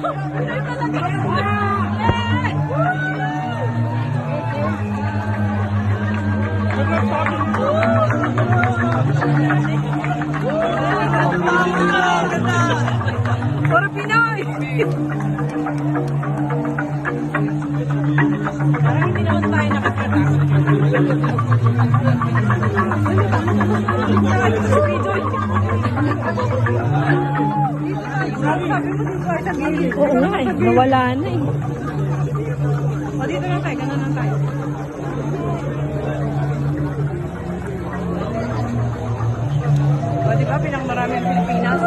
Pinoy talaga. Puro Pinoy. Parang hindi naman tayo nakakita. Oo nga eh, nawala na eh. O dito lang tayo, ganun lang tayo. O diba, pinakmarami ang Pilipinas?